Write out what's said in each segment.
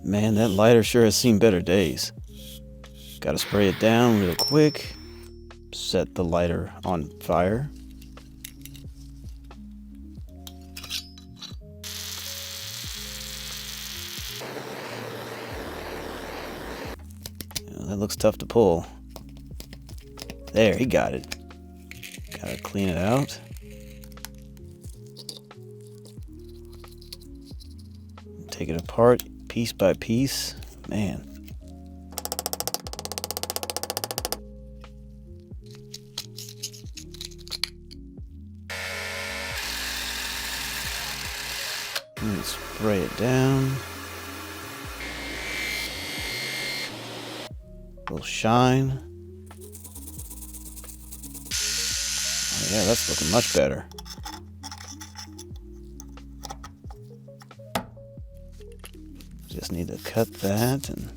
Man, that lighter sure has seen better days. Gotta spray it down real quick. Set the lighter on fire. That looks tough to pull. There, he got it. Gotta clean it out. Take it apart piece by piece. Man. And spray it down. A little shine. Oh yeah, that's looking much better. Just need to cut that and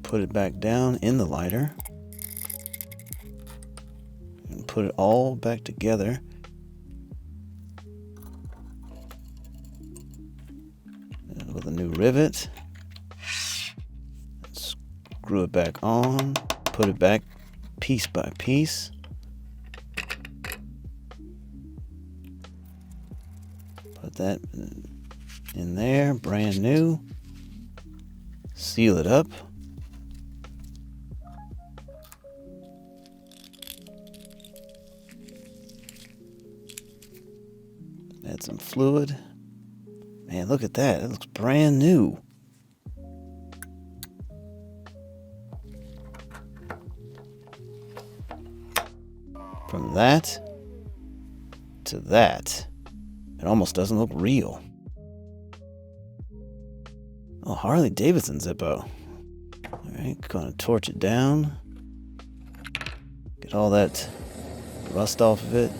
put it back down in the lighter and put it all back together. With a new rivet. Screw it back on, put it back piece by piece. Put that in there, brand new. Seal it up. Add some fluid. Man, look at that. It looks brand new. From that to that, it almost doesn't look real. Oh, Harley Davidson Zippo. Alright, gonna torch it down. Get all that rust off of it.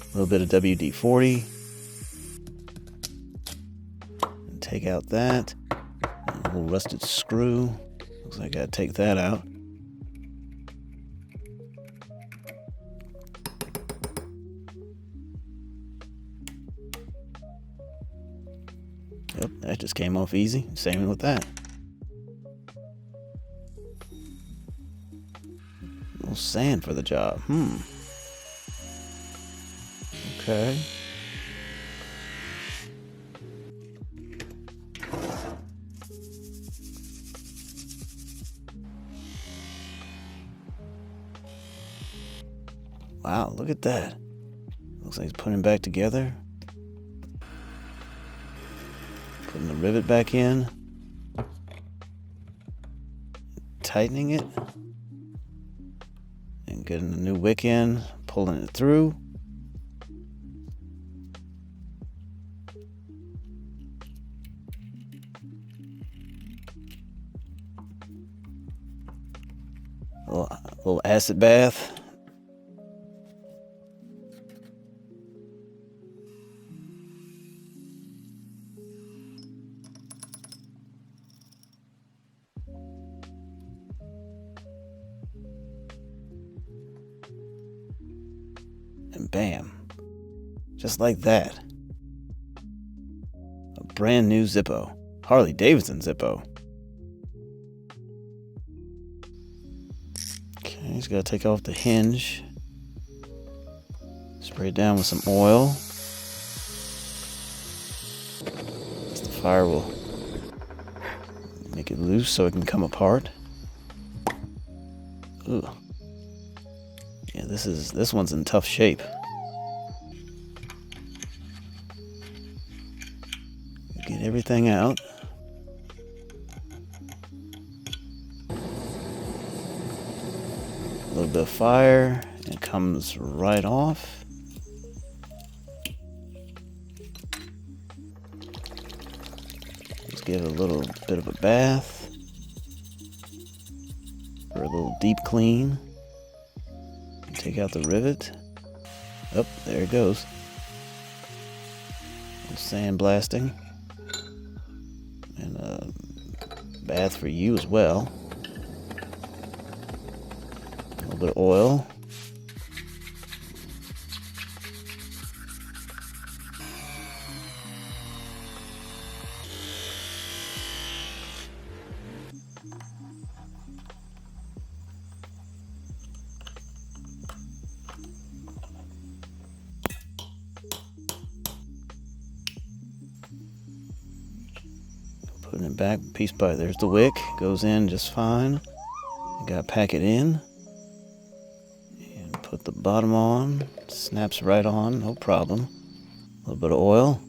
A little bit of WD-40. And take out that. And a little rusted screw. Looks like I gotta take that out. Yep, that just came off easy. Same with that. A little sand for the job. Okay. Wow, look at that. Looks like he's putting it back together. Putting the rivet back in. Tightening it. And getting the new wick in. Pulling it through. A little acid bath. And bam. Just like that. A brand new Zippo. Harley Davidson Zippo. He's got to take off the hinge. Spray it down with some oil. The fire will make it loose so it can come apart. Ooh. Yeah, this one's in tough shape. Get everything out. A little bit of fire, and it comes right off. Just give it a little bit of a bath, or a little deep clean. Take out the rivet. Oh, there it goes. Sandblasting. And a bath for you as well. A little bit of oil. Putting it back piece by, there's the wick, goes in just fine. You gotta pack it in and put the bottom on, snaps right on, no problem. A little bit of oil.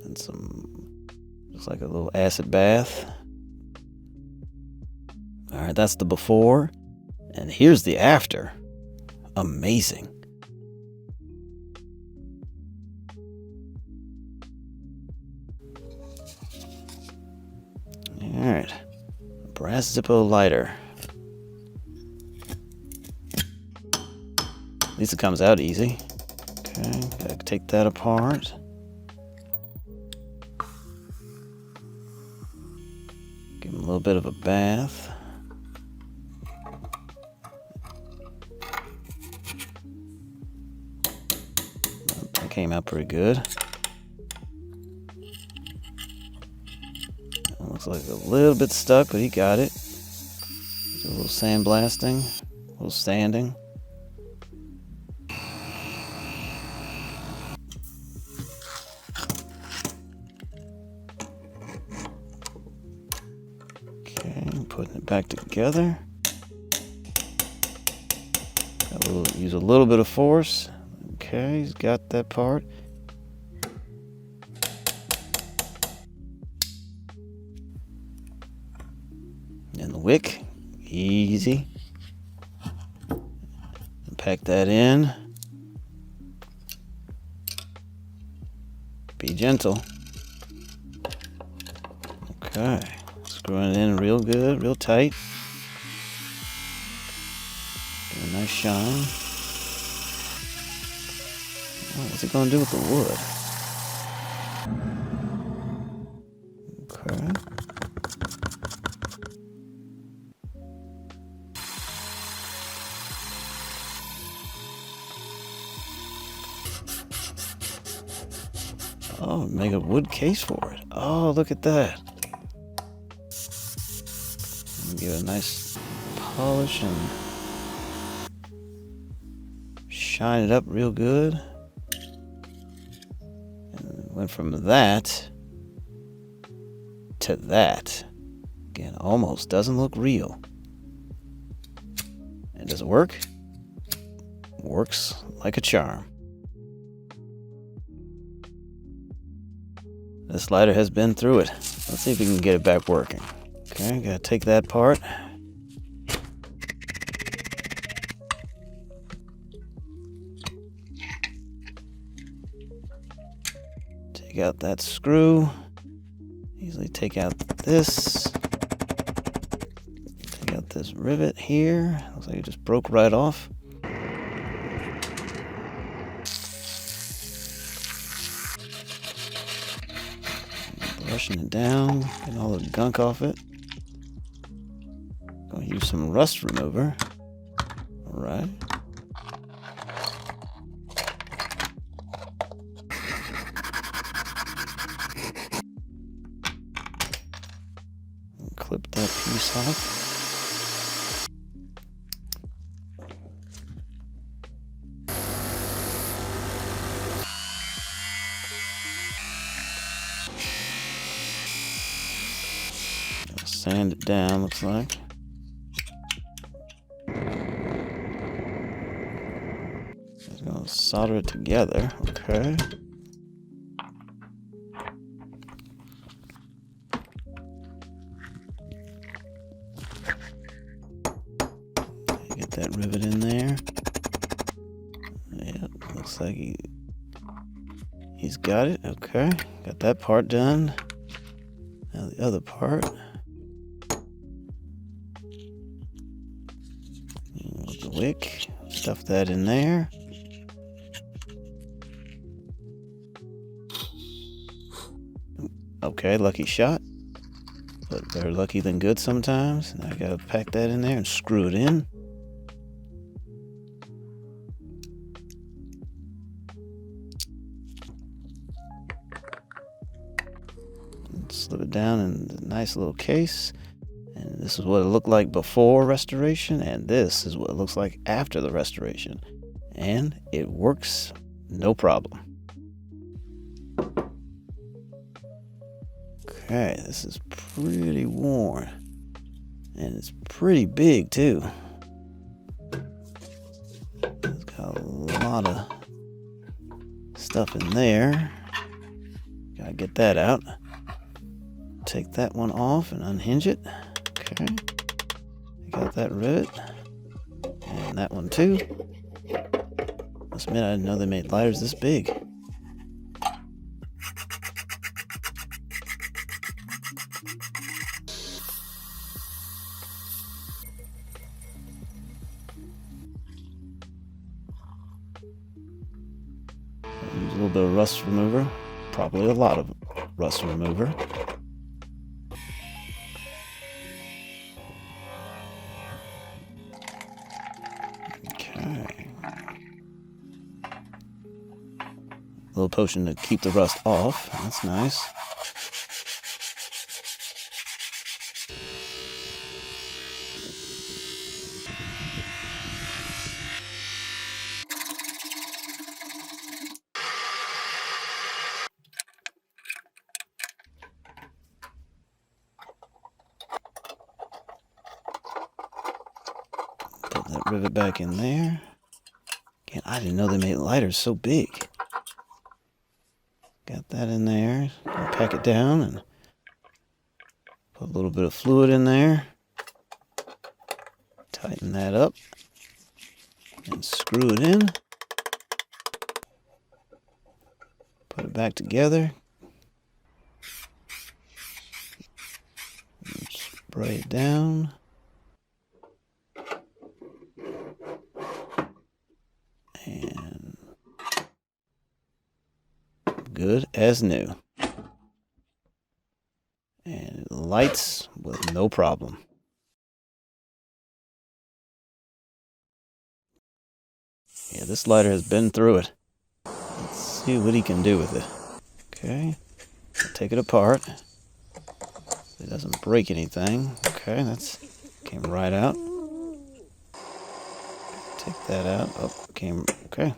And some, looks like a little acid bath. Alright, that's the before. And here's the after. Amazing. Alright, brass Zippo lighter. At least it comes out easy. Okay, gotta take that apart. Give him a little bit of a bath. That came out pretty good. Looks like a little bit stuck, but he got it. A little sandblasting, a little sanding. Okay, putting it back together. Use a little bit of force. Okay, he's got that part. And the wick, easy. Pack that in. Be gentle. Okay, screwing it in real good, real tight. Give it a nice shine. Oh, what's it gonna do with the wood? Okay. Oh, make a wood case for it. Oh, look at that. Give it a nice polish and shine it up real good. And went from that to that. Again, almost doesn't look real. And does it work? Works like a charm. This lighter has been through it. Let's see if we can get it back working. Okay, gotta take that part. Take out that screw. Easily take out this. Take out this rivet here. Looks like it just broke right off. Brushing it down, getting all the gunk off it. Gonna use some rust remover. Alright. Clip that piece off. Sand it down, looks like. Just gonna solder it together, okay. Get that rivet in there. Yeah, looks like he's got it, okay. Got that part done. Now the other part. With the wick, stuff that in there. Okay, lucky shot. But better lucky than good sometimes. Now I gotta pack that in there and screw it in. And slip it down in a nice little case. And this is what it looked like before restoration, and this is what it looks like after the restoration. And it works no problem. Okay, this is pretty worn. And it's pretty big too. It's got a lot of stuff in there. Gotta get that out. Take that one off and unhinge it. Okay. Got that rivet. And that one too. Must admit, I didn't know they made lighters this big. Use a little bit of rust remover. Probably a lot of rust remover. Okay. A little potion to keep the rust off. That's nice. Put that rivet back in there. Again, I didn't know they made lighters so big. Got that in there. I'll pack it down and put a little bit of fluid in there. Tighten that up and screw it in. Put it back together. And spray it down. And good as new. And it lights with no problem. Yeah, this lighter has been through it. Let's see what he can do with it. Okay, take it apart. It doesn't break anything. Okay, that's came right out. Take that out. Oh, okay.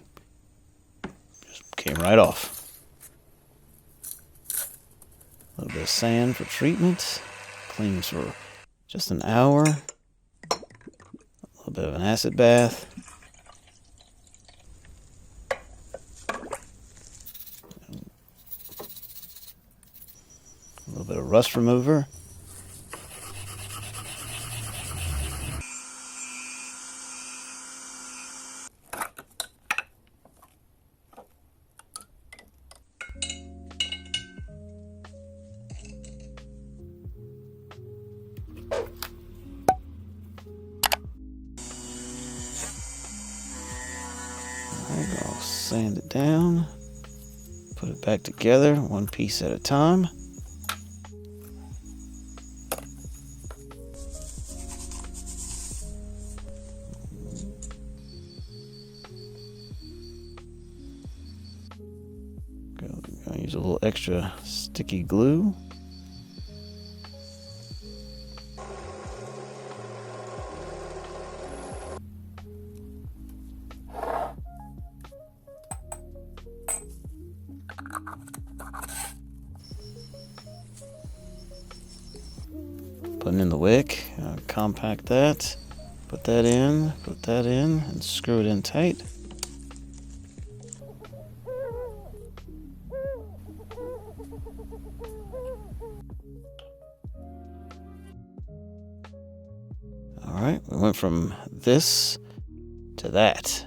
Just came right off. A little bit of sand for treatment. Cleans for just an hour. A little bit of an acid bath. A little bit of rust remover. I'll sand it down, put it back together, one piece at a time. Gonna use a little extra sticky glue. Putting in the wick, compact that, put that in, and screw it in tight. Alright, we went from this to that.